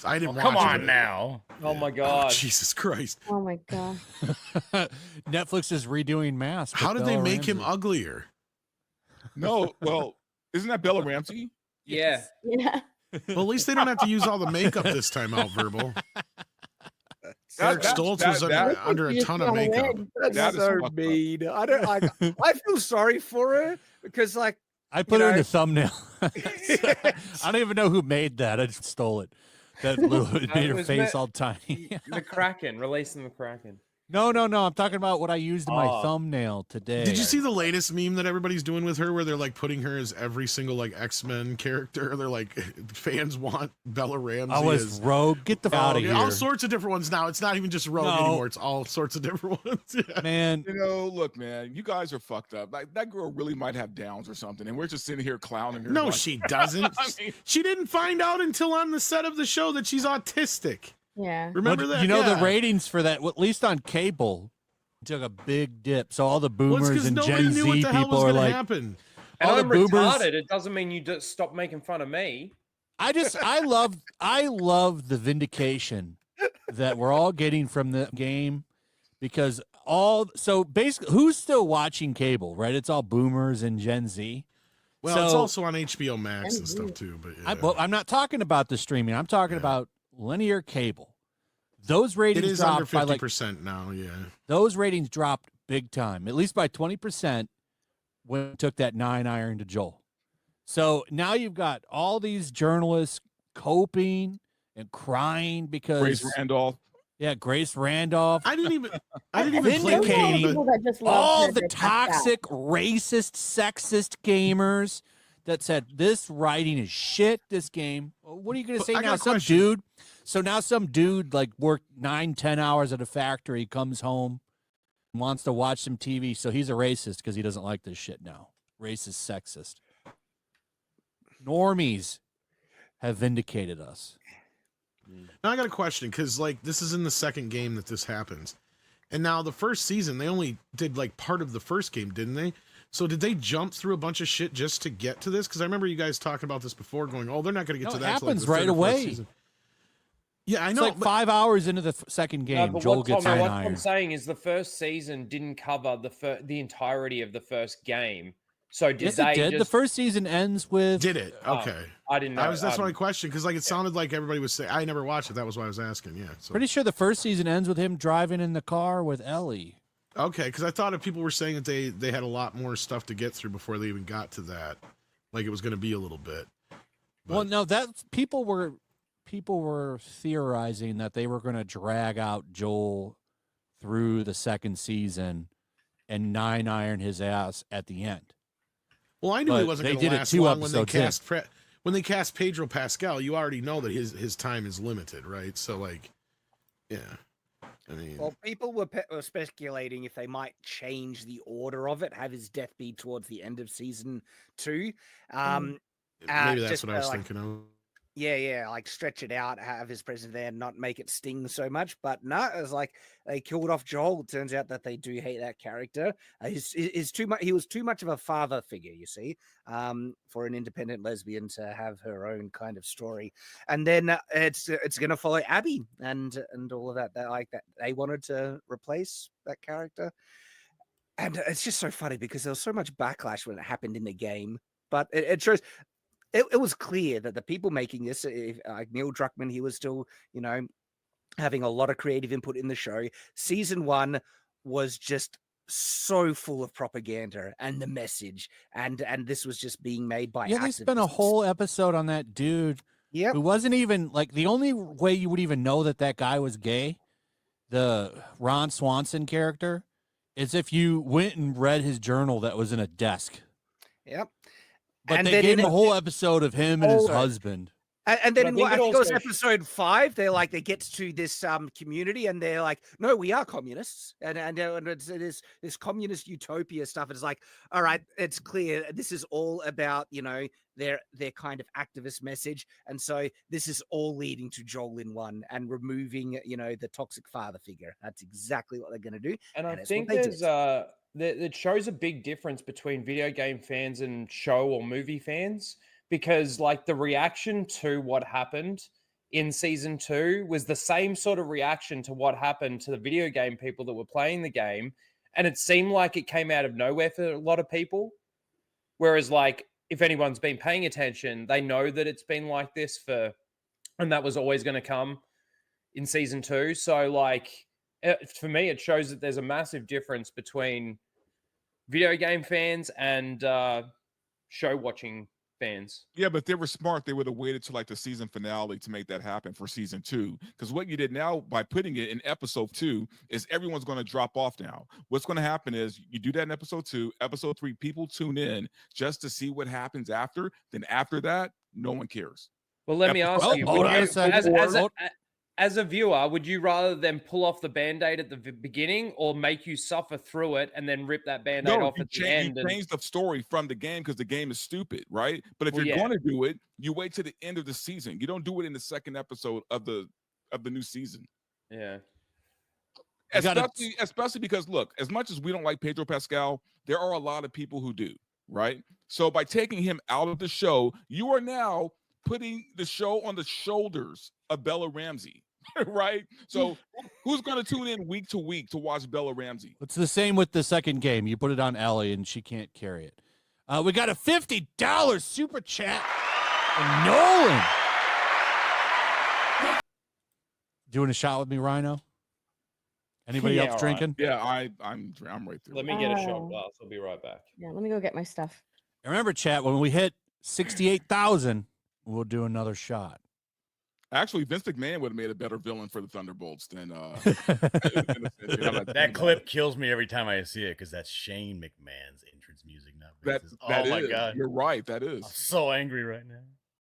I didn't watch Come it. on now. Oh my god. Oh, Jesus Christ. Oh my god. Netflix is redoing Mask. How did they Bella make him Ramsey. uglier? No, well, isn't that Bella Ramsey? Yeah. Yeah. Well, at least they don't have to use all the makeup this time out, Verbal. Eric Stoltz was under a ton of makeup. That's so mean. I feel sorry for her because, like, I put her in the thumbnail. I don't even know who made that. I just stole it. That little it made her face all tiny. The Kraken, releasing the Kraken. No. I'm talking about what I used in my thumbnail today. Did you see the latest meme that everybody's doing with her where they're like putting her as every single like X-Men character? They're like, fans want Bella Ramsey. I was Rogue. Get the out of here. All sorts of different ones now. It's not even just Rogue anymore. It's all sorts of different ones. Man. You know, look, man, you guys are fucked up. Like, that girl really might have Downs or something, and we're just sitting here clowning her. No, like, she doesn't. She didn't find out until on the set of the show that she's autistic. Yeah. Remember that? You know, the ratings for that, at least on cable, took a big dip. So all the boomers and Gen Z people are like, happen. And all I'm the boomers. retarded. It doesn't mean you just stop making fun of me. I love the vindication that we're all getting from the game, because so basically, who's still watching cable, right? It's all boomers and Gen Z. Well, it's also on HBO Max and stuff too. But yeah. I'm not talking about the streaming. I'm talking about linear cable. Those ratings it is dropped under 50% by now. Yeah, those ratings dropped big time, at least by 20% when it took that 9-iron to Joel. So now you've got all these journalists coping and crying because Grace Randolph. Yeah, Grace Randolph. I didn't even vindicating all the toxic, out. racist, sexist gamers that said this writing is shit. This game. What are you going to say now? Some dude like worked 9-10 hours at a factory, comes home, wants to watch some TV. So he's a racist because he doesn't like this shit now. Racist, sexist. Normies have vindicated us. Now I got a question, because like this is in the second game that this happens, and now the first season they only did like part of the first game, didn't they? So did they jump through a bunch of shit just to get to this? Because I remember you guys talking about this before, going, "Oh, they're not going to get to that." It happens till, like, right away. Season. Yeah, I It's know. like 5 hours into the second game, but Joel what gets Tommy, what 9-iron. I'm saying is the first season didn't cover the entirety of the first game. So did Yes, they? it did. The first season ends with. Did it? Okay. I didn't know. That's my question, because like it sounded like everybody was saying. I never watched it. That was why I was asking. Yeah. So. Pretty sure the first season ends with him driving in the car with Ellie. Okay, because I thought if people were saying that they had a lot more stuff to get through before they even got to that, like it was going to be a little bit. But... Well, no, that people were theorizing that they were going to drag out Joel through the second season and 9-iron his ass at the end. Well, I knew he wasn't going to last long when they cast Pedro Pascal. You already know that his time is limited, right? So, like, yeah. I mean, well, people were speculating if they might change the order of it, have his death be towards the end of season 2. maybe that's what I was thinking of. Yeah, like stretch it out, have his presence there, not make it sting so much. But no, it was like they killed off Joel. It turns out that they do hate that character. He's too much. He was too much of a father figure, you see, for an independent lesbian to have her own kind of story. And then it's going to follow Abby and all of that. Like that, they wanted to replace that character, and it's just so funny because there was so much backlash when it happened in the game. But it shows. It was clear that the people making this, like Neil Druckmann, he was still, having a lot of creative input in the show. Season 1 was just so full of propaganda and the message, and this was just being made by they spent a whole episode on that dude. Yeah, who wasn't even like the only way you would even know that guy was gay, the Ron Swanson character, is if you went and read his journal that was in a desk. Yep. But and they gave him a whole episode of him and his husband. And then I think it was episode 5. They're like, they get to this community and they're like, no, we are communists, and it's this communist utopia stuff. It's like, all right, it's clear this is all about their kind of activist message, and so this is all leading to Joel in 1 and removing the toxic father figure. That's exactly what they're going to do. And I think that shows a big difference between video game fans and show or movie fans, because like the reaction to what happened in season 2 was the same sort of reaction to what happened to the video game people that were playing the game. And it seemed like it came out of nowhere for a lot of people. Whereas, like, if anyone's been paying attention, they know that it's been like this and that was always going to come in season 2. So, like, for me, it shows that there's a massive difference between video game fans and show watching fans. Yeah, but if they were smart, they would have waited till like the season finale to make that happen for season 2. Because what you did now by putting it in episode 2 is everyone's going to drop off now. What's going to happen is you do that in episode 2, episode 3, people tune in just to see what happens after. Then after that, no one cares. Well, let me ask you, hold on a second. as a viewer, would you rather them pull off the Band-Aid at the beginning or make you suffer through it and then rip that Band-Aid off at the end? You change the story from the game because the game is stupid, right? But if you're going to do it, you wait to the end of the season. You don't do it in the second episode of the new season. Yeah. Especially because, look, as much as we don't like Pedro Pascal, there are a lot of people who do, right? So by taking him out of the show, you are now putting the show on the shoulders of Bella Ramsey. Right? So who's going to tune in week to week to watch Bella Ramsey? It's the same with the second game. You put it on Ellie and she can't carry it. We got a $50 super chat from Nolan. Doing a shot with me, Rhino? Anybody else drinking? Right. Yeah, I'm right there. Let me get a shot glass. I'll be right back. Yeah, let me go get my stuff. Remember, chat, when we hit 68,000, we'll do another shot. Actually, Vince McMahon would have made a better villain for the Thunderbolts than that clip kills me every time I see it because that's Shane McMahon's entrance music, not Vince's. That my is. God. You're right. That is. I'm so angry right now.